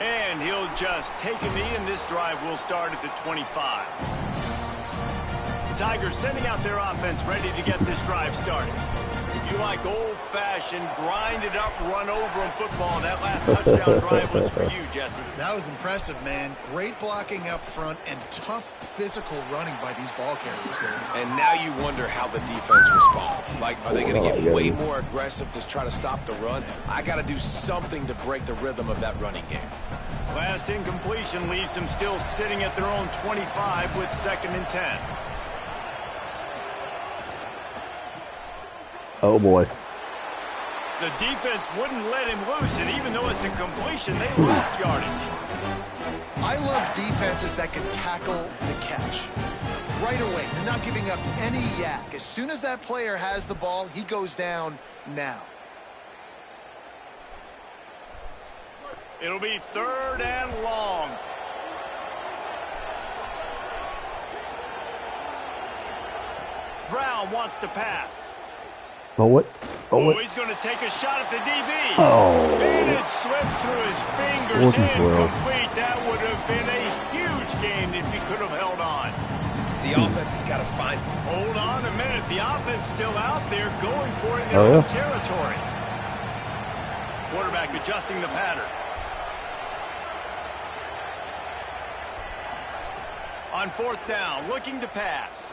And he'll just take a knee, and this drive will start at the 25. The Tigers sending out their offense ready to get this drive started. If you like old-fashioned, grind-it-up, run-over-'em football, that last touchdown drive was for you, Jesse. That was impressive, man. Great blocking up front and tough physical running by these ball carriers here. And now you wonder how the defense responds. Like, are they going to get way more aggressive to try to stop the run? I got to do something to break the rhythm of that running game. Last incompletion leaves them still sitting at their own 25 with 2nd and 10. Oh, boy. The defense wouldn't let him loose, and even though it's a completion, they lost yardage. I love defenses that can tackle the catch. Right away, they're not giving up any yak. As soon as that player has the ball, he goes down now. It'll be 3rd and long. Brown wants to pass. Oh, he's going to take a shot at the DB. Oh. And it slips through his fingers. Incomplete. That would have been a huge gain if he could have held on. The offense has got to find him. Hold on a minute. The offense still out there going for it in their own territory. Quarterback adjusting the pattern. On 4th down, looking to pass.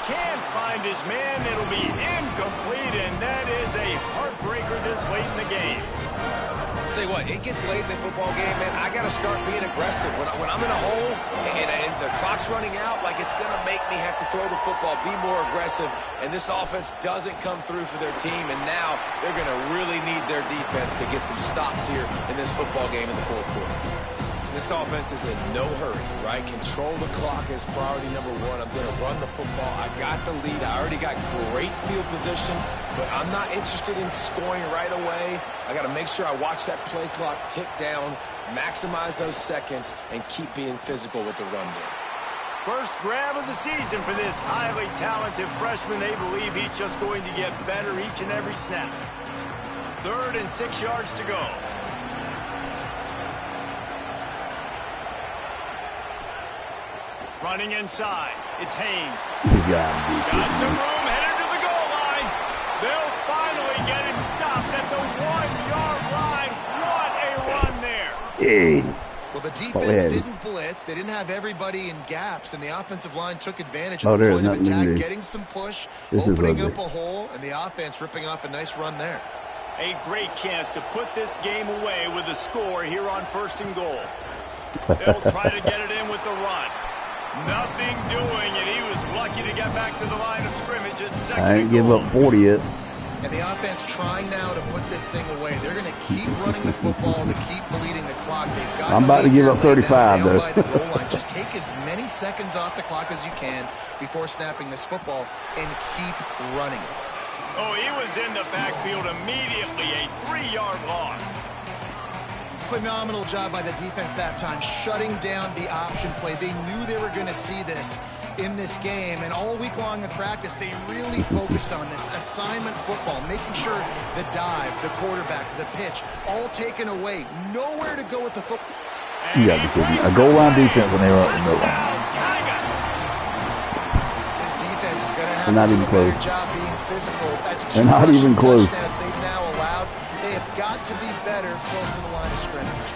Can't find his man. It'll be incomplete, and that is a heartbreaker this late in the game. I'll tell you what, it gets late in the football game, man. I got to start being aggressive. When I'm in a hole and the clock's running out, like it's going to make me have to throw the football, be more aggressive, and this offense doesn't come through for their team, and now they're going to really need their defense to get some stops here in this football game in the 4th quarter. This offense is in no hurry, right? Control the clock is priority number 1. I'm going to run the football. I got the lead. I already got great field position, but I'm not interested in scoring right away. I got to make sure I watch that play clock tick down, maximize those seconds, and keep being physical with the run game. First grab of the season for this highly talented freshman. They believe he's just going to get better each and every snap. 3rd and 6 yards to go. Running inside, it's Haynes. Got some room, headed to the goal line. They'll finally get him stopped at the 1-yard line. What a run there. Well, the defense didn't blitz. They didn't have everybody in gaps, and the offensive line took advantage of the point of attack, getting some push, opening up a hole, and the offense ripping off a nice run there. A great chance to put this game away with a score here on 1st and goal. They'll try to get it in with the run. Nothing doing, and he was lucky to get back to the line of scrimmage at 2nd. I ain't give up 40 yet. And the offense trying now to put this thing away. They're going to keep running the football to keep bleeding the clock. They've got I'm about to give up 35, though. By the goal line. Just take as many seconds off the clock as you can before snapping this football and keep running. Oh, he was in the backfield immediately. A 3-yard loss. Phenomenal job by the defense that time, shutting down the option play. They knew they were going to see this. in this game, and all week long in practice, they really focused on this assignment football, making sure the dive, the quarterback, the pitch, all taken away. Nowhere to go with the football. You got to be kidding me. A goal line defense when they were up in the middle. This defense is going to have not to do even a close. better job being physical. That's They're not even close. touchdowns they've now allowed. They have got to be better close to the line of scrimmage.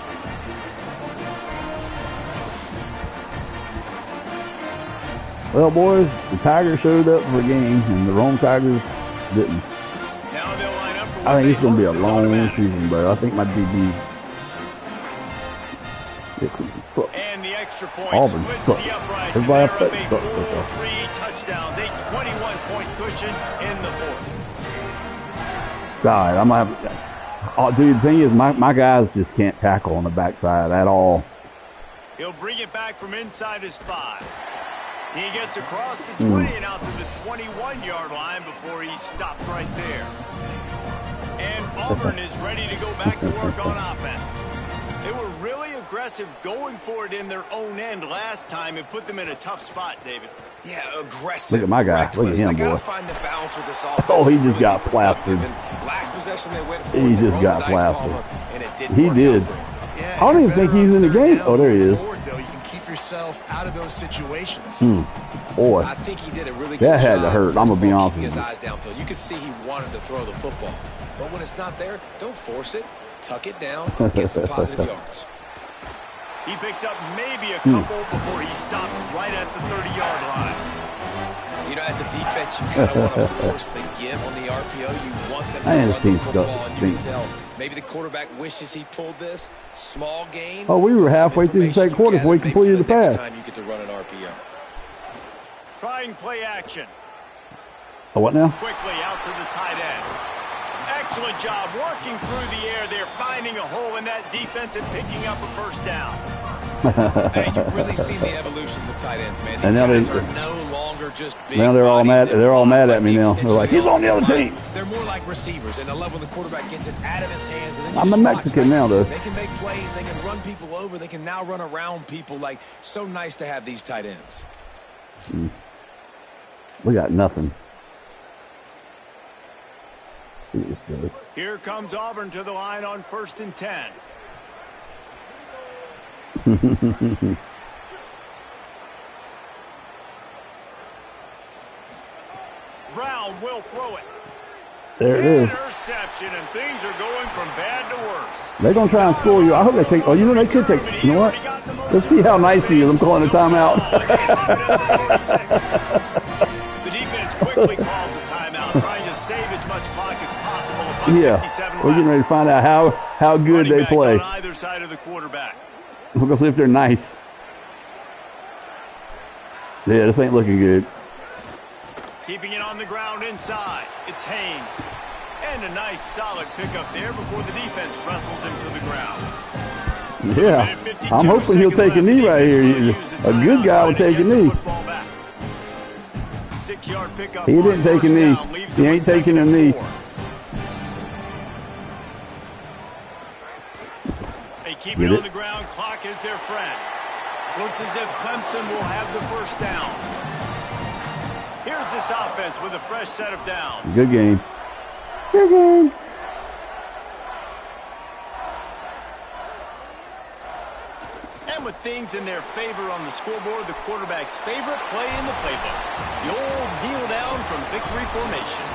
Well, boys, the Tigers showed up for a game, and the Rome Tigers didn't. Now they'll line up for I think it's going to be a long season, bro. I think my DB. And the extra point Auburn splits sucks. the uprights. Everybody And they're upset up sucks. 3 touchdowns, a 21-point cushion in the fourth. God, I'm gonna have. Oh, dude, the thing is, my guys just can't tackle on the backside at all. He'll bring it back from inside his 5. He gets across the 20 and out to the 21-yard line before he stopped right there. And Auburn is ready to go back to work on offense. They were really aggressive going for it in their own end last time and put them in a tough spot, David. Yeah, aggressive. Look at my guy. Reckless. Look at him, they gotta boy. find the balance with this offense. Oh, he to just really got be productive. plastered. And last possession they went for He it, just they rolled got the dice plastered. bomber, and it didn't He work did. out for him. Yeah, I don't even think he's in the game. Oh, there he is. Forward, though, you can keep yourself out of those situations. Boy, I think he did a really good that had job. to hurt. First I'm gonna of be all, honest keeping with his you. eyes downfield. You could see he wanted to throw the football. But when it's not there, don't force it. Tuck it down, get some positive yards. He picks up maybe a couple before he stopped right at the 30-yard line. You know, as a defense, you kind of want to force the give on the RPO. You want them to Man, run this the team's football, got and you can stink. tell maybe the quarterback wishes he pulled this. Small gain. Oh, we were with some halfway through the information second quarter you before he gather, maybe completed for the next pass. time you get to run an RPO. Trying play action. Oh, what now? Quickly out to the tight end. Excellent job working through the air there, finding a hole in that defense and picking up a first down. Man, you've really seen the evolutions of tight ends, man. These And now guys they- are no longer just big Now they're all bodies mad. that They're all block mad like at me the now. extension They're like, of he's on the other offensive team. line. They're more like receivers, and I love when the quarterback gets it out of his hands. And then you I'm just a watch. Mexican now, though. They can make plays. They can run people over. They can now run around people. Like, so nice to have these tight ends. We got nothing. Here comes Auburn to the line on 1st and 10. Brown will throw it. There it is. Interception, and things are going from bad to worse. They're going to try and score you. I hope they take. Oh, you know, they could take. You know what? Let's see how nice he is. I'm calling a timeout. The defense quickly calls a timeout, trying to save as much clock as possible. Yeah. We're getting ready to find out how good they play. On either side of the quarterback. We're going to see if they're nice. Yeah, this ain't looking good. Keeping it on the ground inside. It's Haynes. And a nice solid pickup there before the defense wrestles him to the ground. Yeah. I'm hoping he'll take a knee right here. A good guy will take a knee. 6-yard pickup. He didn't take a knee. He ain't taking a knee. They keep it on the ground. Clock is their friend. Looks as if Clemson will have the first down. Here's this offense with a fresh set of downs. Good game. Good game. And with things in their favor on the scoreboard, the quarterback's favorite play in the playbook. The old kneel down from victory formation.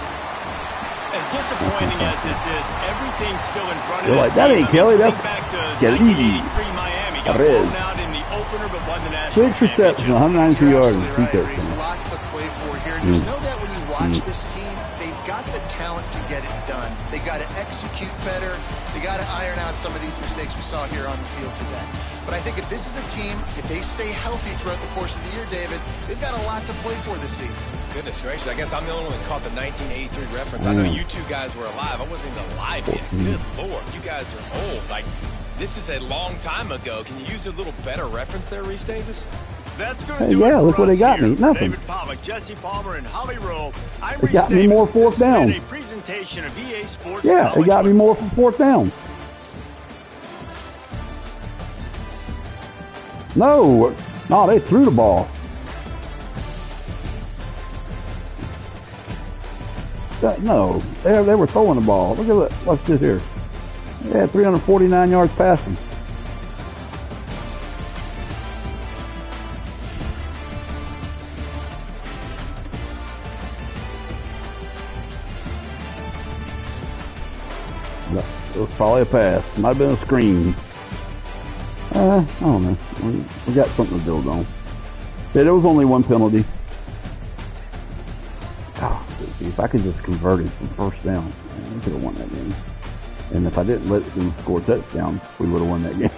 As disappointing as this is, everything's still in front of You're this like, that team. ain't Kelly. That's Think back to Kelly. 1983 Miami. Got Perez. blown out in the opener, but won the national 6 receptions, 193 You're yards, absolutely and 2 right, Reese. touchdowns. Lots to play for here. There's no doubt when you watch this team, they've got the talent to get it done. They got to execute better. They got to iron out some of these mistakes we saw here on the field today. But I think if this is a team, if they stay healthy throughout the course of the year, David, they've got a lot to play for this season. Goodness gracious, I guess I'm the only one that caught the 1983 reference. I know you two guys were alive. I wasn't even alive yet. Good Lord, you guys are old. Like, this is a long time ago. Can you use a little better reference there, Reese Davis? That's going Hey, to do yeah, it look for what they us got here. me. Nothing. David Pollack, Jesse Palmer, and Holly Rowe. I'm They Reese got me Davis. more fourth This has been down. a presentation of EA Sports Yeah, they College got me Football. more for 4th down. No, they threw the ball. No, they were throwing the ball. Look at what's this here. They had 349 yards passing. It was probably a pass. Might have been a screen. I don't know. We got something to build on. Yeah, there was only one penalty. Oh, if I could just convert it from first down, we could have won that game. And if I didn't let them score touchdowns, we would have won that game.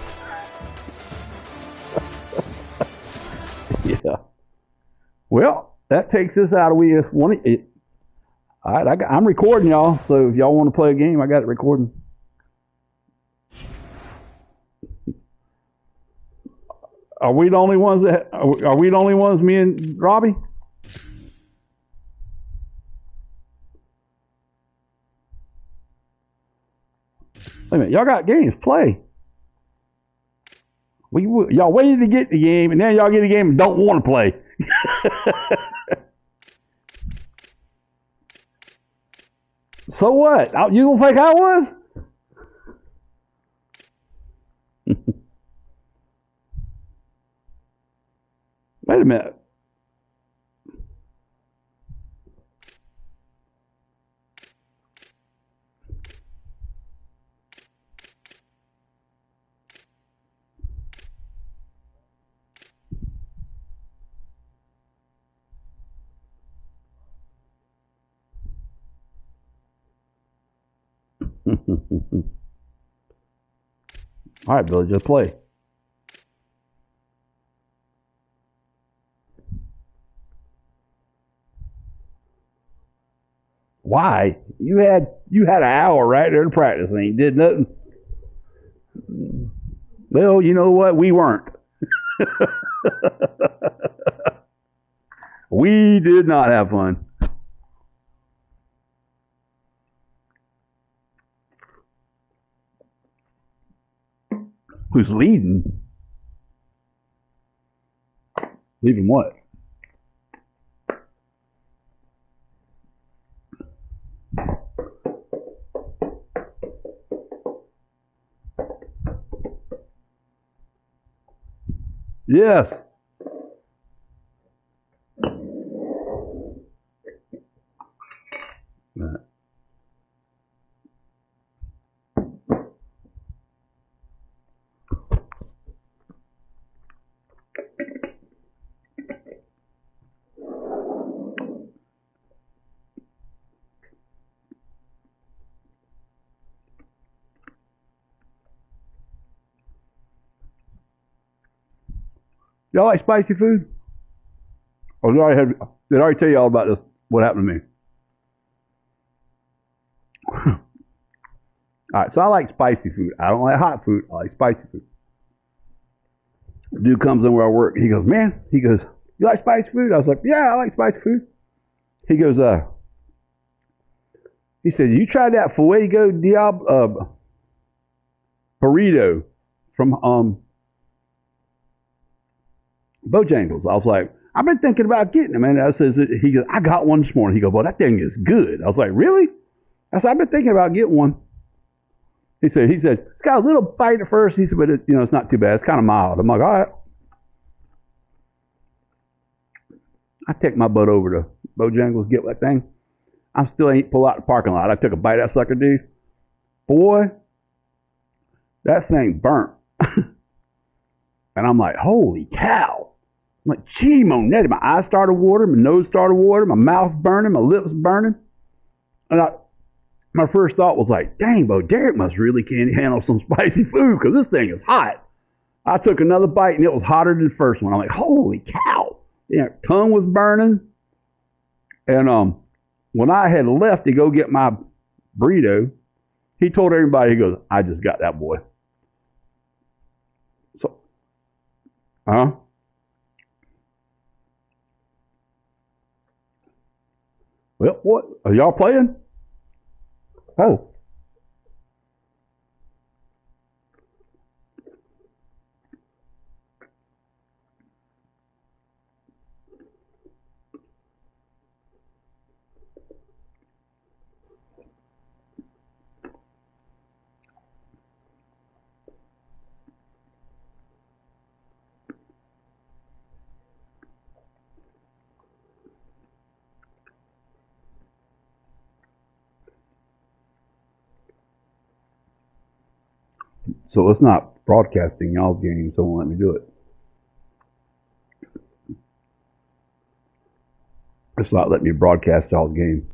Yeah. Well, that takes us out of it. All right, I'm recording y'all, so if y'all want to play a game, I got it recording. Are we the only ones are we the only ones, me and Robbie? Wait a minute, y'all got games, play. Y'all waited to get the game, and then y'all get the game and don't want to play. So what? You gonna think I was? Wait a minute. All right, Billy, just play. Why? You had an hour right there to practice and you did nothing. Well, you know what? We weren't. We did not have fun. Who's leading? Leading what? Yes. Y'all like spicy food? Or did I already tell you all about this? What happened to me? All right, so I like spicy food. I don't like hot food. I like spicy food. The dude comes in where I work. He goes, man. He goes, you like spicy food? I was like, yeah, I like spicy food. He goes, he said, you tried that Fuego Diablo burrito from Bojangles. I was like, I've been thinking about getting them. And he goes, I got one this morning. He goes, well, that thing is good. I was like, really? I said, I've been thinking about getting one. He said, it's got a little bite at first. He said, but it's not too bad. It's kind of mild. I'm like, all right. I take my butt over to Bojangles, get that thing. I still ain't pull out the parking lot. I took a bite of that sucker, dude. Boy, that thing burnt. And I'm like, holy cow. I'm like, gee, Monetti. My eyes started watering, my nose started watering, my mouth burning, my lips burning. And my first thought was like, dang, Bo, Derek must really can't handle some spicy food because this thing is hot. I took another bite and it was hotter than the first one. I'm like, holy cow. Yeah, tongue was burning. And when I had left to go get my burrito, he told everybody, he goes, I just got that, boy. So, well, what? Are y'all playing? Oh. So it's not broadcasting y'all's game, so it won't let me do it. It's not letting me broadcast y'all's game.